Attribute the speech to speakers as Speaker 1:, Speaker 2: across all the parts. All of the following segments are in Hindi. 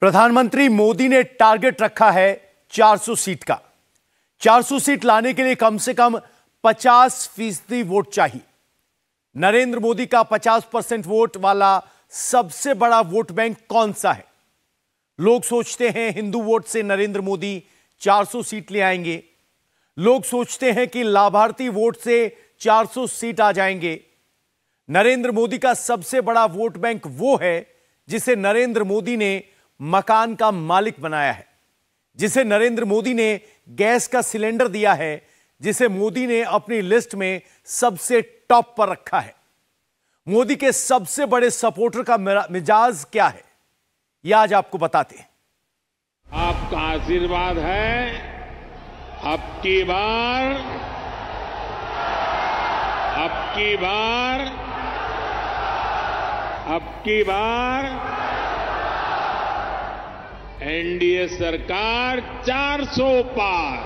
Speaker 1: प्रधानमंत्री मोदी ने टारगेट रखा है 400 सीट का। 400 सीट लाने के लिए कम से कम 50% वोट चाहिए। नरेंद्र मोदी का 50% वोट वाला सबसे बड़ा वोट बैंक कौन सा है? लोग सोचते हैं हिंदू वोट से नरेंद्र मोदी 400 सीट ले आएंगे। लोग सोचते हैं कि लाभार्थी वोट से 400 सीट आ जाएंगे। नरेंद्र मोदी का सबसे बड़ा वोट बैंक वो है जिसे नरेंद्र मोदी ने मकान का मालिक बनाया है, जिसे नरेंद्र मोदी ने गैस का सिलेंडर दिया है, जिसे मोदी ने अपनी लिस्ट में सबसे टॉप पर रखा है। मोदी के सबसे बड़े सपोर्टर का मिजाज क्या है, यह आज आपको बताते हैं।
Speaker 2: आपका आशीर्वाद है, अब की बार एनडीए सरकार 400 पार।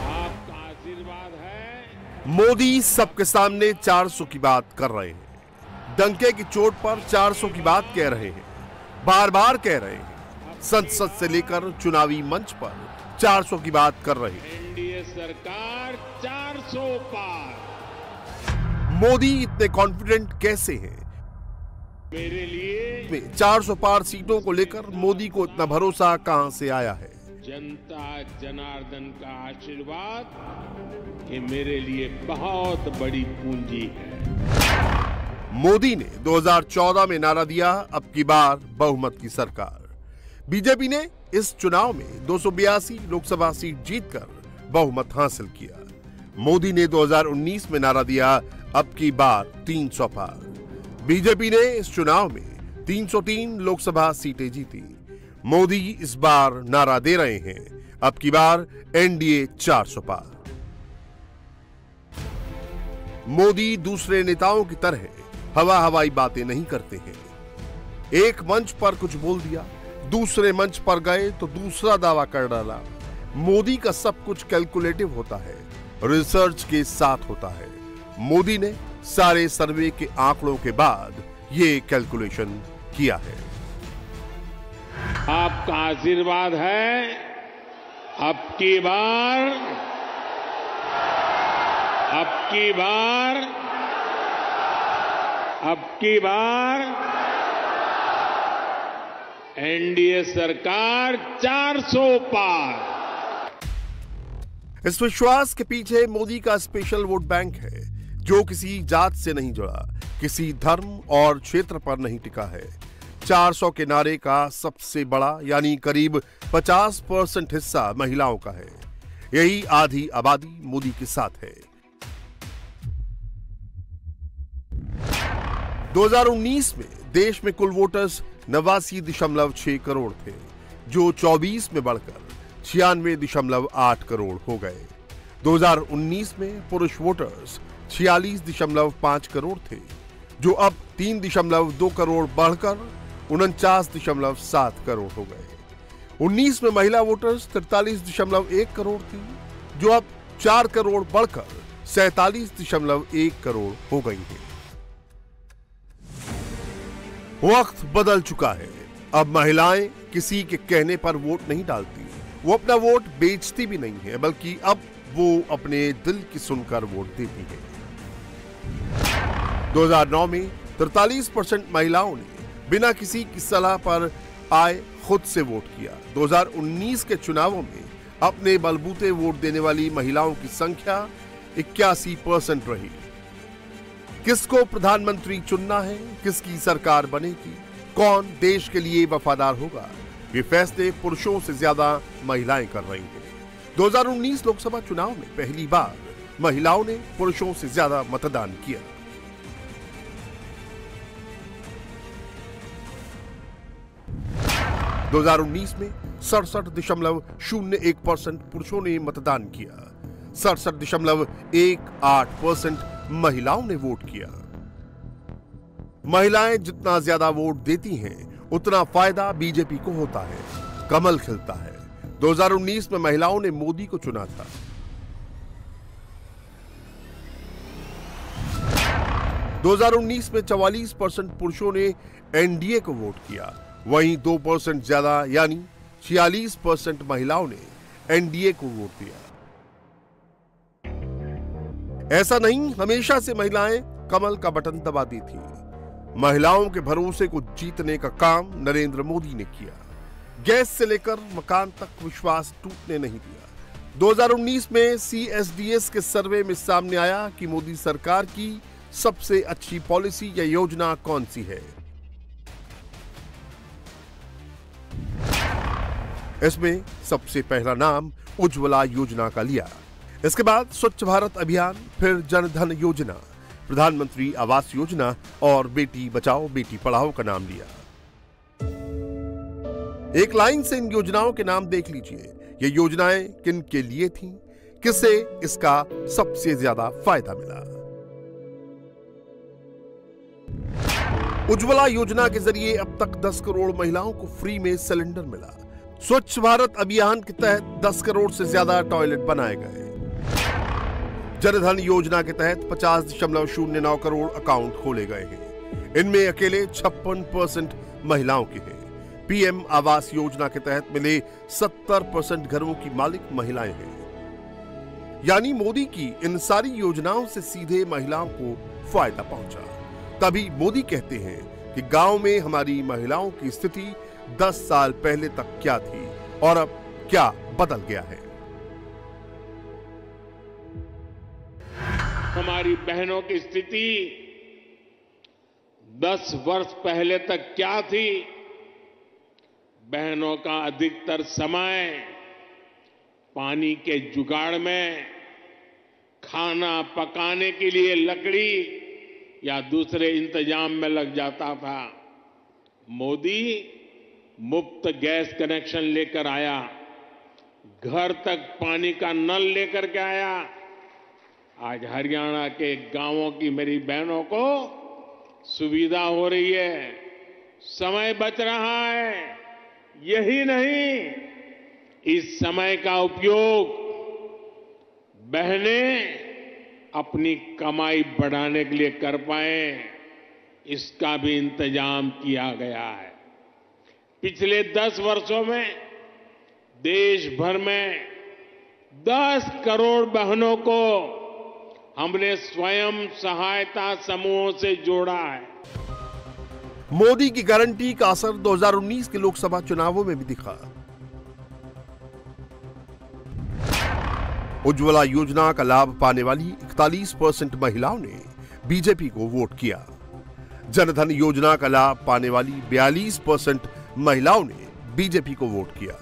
Speaker 2: आपका आशीर्वाद है।
Speaker 3: मोदी सबके सामने 400 की बात कर रहे हैं। डंके की चोट पर 400 की बात कह रहे हैं, बार बार कह रहे हैं। संसद से लेकर चुनावी मंच पर 400 की बात कर रहे हैं।
Speaker 2: एनडीए सरकार 400 पार।
Speaker 3: मोदी इतने कॉन्फिडेंट कैसे हैं?
Speaker 2: मेरे लिए
Speaker 3: 400 पार सीटों को लेकर मोदी को इतना भरोसा कहां से आया है?
Speaker 2: जनता जनार्दन का आशीर्वाद ये मेरे लिए बहुत बड़ी पूंजी है।
Speaker 3: मोदी ने 2014 में नारा दिया, अब की बार बहुमत की सरकार। बीजेपी ने इस चुनाव में 282 लोकसभा सीट जीतकर बहुमत हासिल किया। मोदी ने 2019 में नारा दिया, अब की बार 300 पार। बीजेपी ने इस चुनाव में 303 लोकसभा सीटें जीती। मोदी इस बार नारा दे रहे हैं, अब की बार एनडीए 400 पार। मोदी दूसरे नेताओं की तरह हवाई बातें नहीं करते हैं। एक मंच पर कुछ बोल दिया, दूसरे मंच पर गए तो दूसरा दावा कर डाला। मोदी का सब कुछ कैलकुलेटिव होता है, रिसर्च के साथ होता है। मोदी ने सारे सर्वे के आंकड़ों के बाद ये कैलकुलेशन किया है।
Speaker 2: आपका आशीर्वाद है, अब की बार एनडीए सरकार 400 पार।
Speaker 3: इस विश्वास के पीछे मोदी का स्पेशल वोट बैंक है, जो किसी जात से नहीं जुड़ा, किसी धर्म और क्षेत्र पर नहीं टिका है। 400 के नारे का सबसे बड़ा यानी करीब 50% हिस्सा महिलाओं का है। यही आधी आबादी मोदी के साथ है। 2019 में देश में कुल वोटर्स 89.6 करोड़ थे, जो 24 में बढ़कर 96.8 करोड़ हो गए। 2019 में पुरुष वोटर्स 46.5 करोड़ थे, जो अब 3.2 करोड़ बढ़कर 49.7 करोड़ हो गए। 19 में महिला वोटर्स 43.1 करोड़ थी, जो अब 4 करोड़ बढ़कर 47.1 करोड़ हो गई है। वक्त बदल चुका है। अब महिलाएं किसी के कहने पर वोट नहीं डालती, वो अपना वोट बेचती भी नहीं है, बल्कि अब वो अपने दिल की सुनकर वोट देती है। 2009 में 43% महिलाओं ने बिना किसी की सलाह पर आए खुद से वोट किया। 2019 के चुनावों में अपने बलबूते वोट देने वाली महिलाओं की संख्या 81% रही। किसको प्रधानमंत्री चुनना है, किसकी सरकार बनेगी, कौन देश के लिए वफादार होगा, ये फैसले पुरुषों से ज्यादा महिलाएं कर रही हैं। 2019 लोकसभा चुनाव में पहली बार महिलाओं ने पुरुषों से ज्यादा मतदान किया। – 2019 में 67.01% पुरुषों ने मतदान किया, 67.18% महिलाओं ने वोट किया। महिलाएं जितना ज्यादा वोट देती हैं, उतना फायदा बीजेपी को होता है, कमल खिलता है। 2019 में महिलाओं ने मोदी को चुना था। 2019 में 44% पुरुषों ने एनडीए को वोट किया, वहीं 2% ज्यादा यानी 46% महिलाओं ने एनडीए को वोट दिया। ऐसा नहीं, हमेशा से महिलाएं कमल का बटन दबाती थी। महिलाओं के भरोसे को जीतने का काम नरेंद्र मोदी ने किया। गैस से लेकर मकान तक विश्वास टूटने नहीं दिया। 2019 में सीएसडीएस के सर्वे में सामने आया कि मोदी सरकार की सबसे अच्छी पॉलिसी या योजना कौन सी है। इसमें सबसे पहला नाम उज्ज्वला योजना का लिया। इसके बाद स्वच्छ भारत अभियान, फिर जन धन योजना, प्रधानमंत्री आवास योजना और बेटी बचाओ बेटी पढ़ाओ का नाम लिया। एक लाइन से इन योजनाओं के नाम देख लीजिए। ये योजनाएं किन के लिए थीं, किसे इसका सबसे ज्यादा फायदा मिला। उज्ज्वला योजना के जरिए अब तक 10 करोड़ महिलाओं को फ्री में सिलेंडर मिला। स्वच्छ भारत अभियान के तहत 10 करोड़ से ज्यादा टॉयलेट बनाए गए। जनधन योजना के तहत 50.09 करोड़ अकाउंट खोले गए हैं। इनमें अकेले 56% महिलाओं के हैं। पीएम आवास योजना के तहत मिले 70% घरों की मालिक महिलाएं हैं। यानी मोदी की इन सारी योजनाओं से सीधे महिलाओं को फायदा पहुंचा। तभी मोदी कहते हैं कि गांव में हमारी महिलाओं की स्थिति 10 साल पहले तक क्या थी और अब क्या बदल गया है।
Speaker 2: हमारी बहनों की स्थिति 10 वर्ष पहले तक क्या थी। बहनों का अधिकतर समय पानी के जुगाड़ में, खाना पकाने के लिए लकड़ी या दूसरे इंतजाम में लग जाता था। मोदी मुफ्त गैस कनेक्शन लेकर आया, घर तक पानी का नल लेकर के आया। आज हरियाणा के गांवों की मेरी बहनों को सुविधा हो रही है, समय बच रहा है। यही नहीं, इस समय का उपयोग बहनें अपनी कमाई बढ़ाने के लिए कर पाए, इसका भी इंतजाम किया गया है। पिछले 10 वर्षों में देश भर में 10 करोड़ बहनों को हमने स्वयं सहायता समूहों से जोड़ा है।
Speaker 3: मोदी की गारंटी का असर 2019 के लोकसभा चुनावों में भी दिखा। उज्ज्वला योजना का लाभ पाने वाली 41% महिलाओं ने बीजेपी को वोट किया। जनधन योजना का लाभ पाने वाली 42% महिलाओं ने बीजेपी को वोट किया।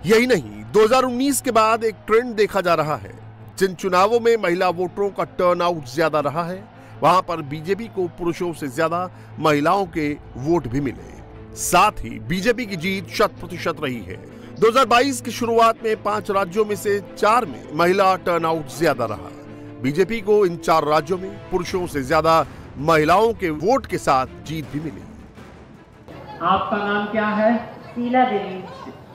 Speaker 3: यही नहीं, 2019 के बाद एक ट्रेंड देखा जा रहा है। जिन चुनावों में महिला वोटरों का टर्नआउट ज्यादा रहा है, वहां पर बीजेपी को पुरुषों से ज्यादा महिलाओं के वोट भी मिले। साथ ही बीजेपी की जीत 100% रही है। 2022 की शुरुआत में 5 राज्यों में से 4 में महिला टर्नआउट ज्यादा रहा। बीजेपी को इन 4 राज्यों में पुरुषों से ज्यादा महिलाओं के वोट के साथ जीत भी मिली।
Speaker 4: आपका नाम क्या है?
Speaker 5: शीला देवी।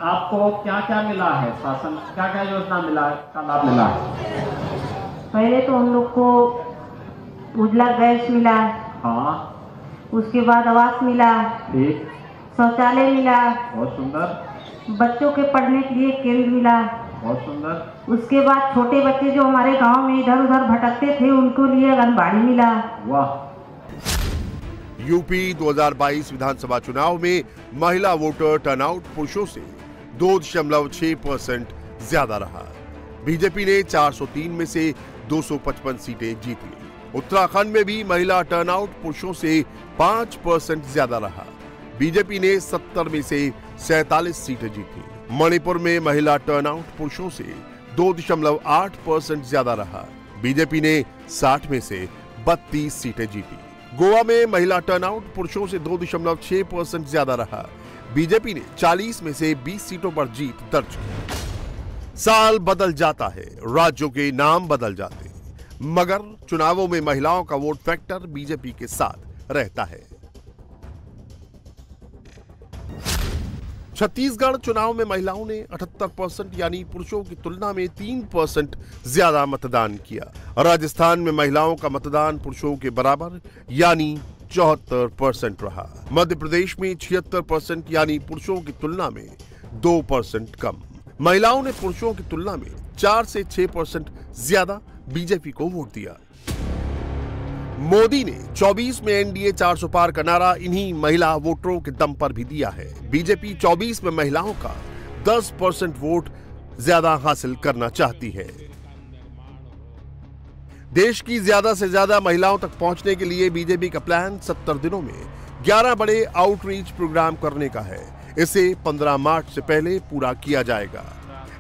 Speaker 4: आपको क्या क्या मिला है? शासन क्या क्या योजना मिला का लाभ मिला है?
Speaker 5: पहले तो हम लोग को उज्ज्वला गैस मिला।
Speaker 4: हाँ।
Speaker 5: उसके बाद आवास मिला।
Speaker 4: ठीक।
Speaker 5: शौचालय मिला।
Speaker 4: बहुत सुंदर।
Speaker 5: बच्चों के पढ़ने के लिए केंद्र मिला।
Speaker 4: बहुत सुंदर।
Speaker 5: उसके बाद छोटे बच्चे जो हमारे गांव में इधर उधर भटकते थे, उनको लिए आंगनबाड़ी मिला।
Speaker 4: वाह।
Speaker 3: यूपी 2022 विधानसभा चुनाव में महिला वोटर टर्नआउट पुरुषों से 2.6% ज्यादा रहा। बीजेपी ने 403 में से 255 सीटें जीत ली। उत्तराखंड में भी महिला टर्नआउट पुरुषों से 5% ज्यादा रहा। बीजेपी ने 70 में से 47 सीटें जीती। मणिपुर में महिला टर्नआउट पुरुषों से 2.8% ज्यादा रहा। बीजेपी ने 60 में से 32 सीटें जीती। गोवा में महिला टर्नआउट पुरुषों से 2.6% ज्यादा रहा। बीजेपी ने 40 में से 20 सीटों पर जीत दर्ज की। साल बदल जाता है, राज्यों के नाम बदल जाते हैं, मगर चुनावों में महिलाओं का वोट फैक्टर बीजेपी के साथ रहता है। छत्तीसगढ़ चुनाव में महिलाओं ने 78% यानी पुरुषों की तुलना में 3% ज्यादा मतदान किया। राजस्थान में महिलाओं का मतदान पुरुषों के बराबर यानी 74% रहा। मध्य प्रदेश में 76% यानी पुरुषों की तुलना में 2% कम। महिलाओं ने पुरुषों की तुलना में 4 से 6% ज्यादा बीजेपी को वोट दिया। मोदी ने 24 में एनडीए 400 पार का नारा इन्हीं महिला वोटरों के दम पर भी दिया है। बीजेपी 24 में महिलाओं का 10% वोट ज्यादा हासिल करना चाहती है। देश की ज्यादा से ज्यादा महिलाओं तक पहुंचने के लिए बीजेपी का प्लान 70 दिनों में 11 बड़े आउटरीच प्रोग्राम करने का है। इसे 15 मार्च से पहले पूरा किया जाएगा।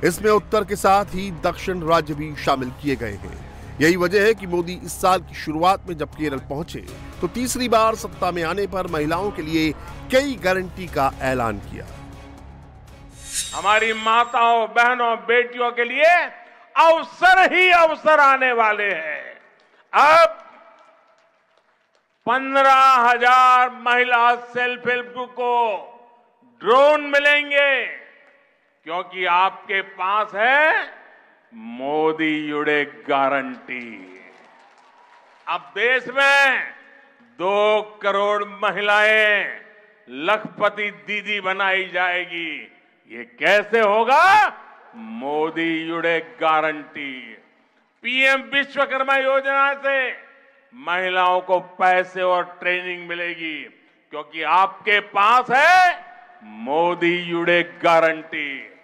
Speaker 3: इसमें उत्तर के साथ ही दक्षिण राज्य भी शामिल किए गए हैं। यही वजह है कि मोदी इस साल की शुरुआत में जब केरल पहुंचे तो तीसरी बार सत्ता में आने पर महिलाओं के लिए कई गारंटी का ऐलान किया।
Speaker 2: हमारी माताओं, बहनों, बेटियों के लिए अवसर ही अवसर आने वाले हैं। अब 15,000 महिला सेल्फ हेल्प ग्रुप को ड्रोन मिलेंगे क्योंकि आपके पास है मोदी युडे गारंटी। अब देश में 2 करोड़ महिलाएं लखपति दीदी बनाई जाएगी। ये कैसे होगा? मोदी युडे गारंटी। पीएम विश्वकर्मा योजना से महिलाओं को पैसे और ट्रेनिंग मिलेगी क्योंकि आपके पास है मोदी युडे गारंटी।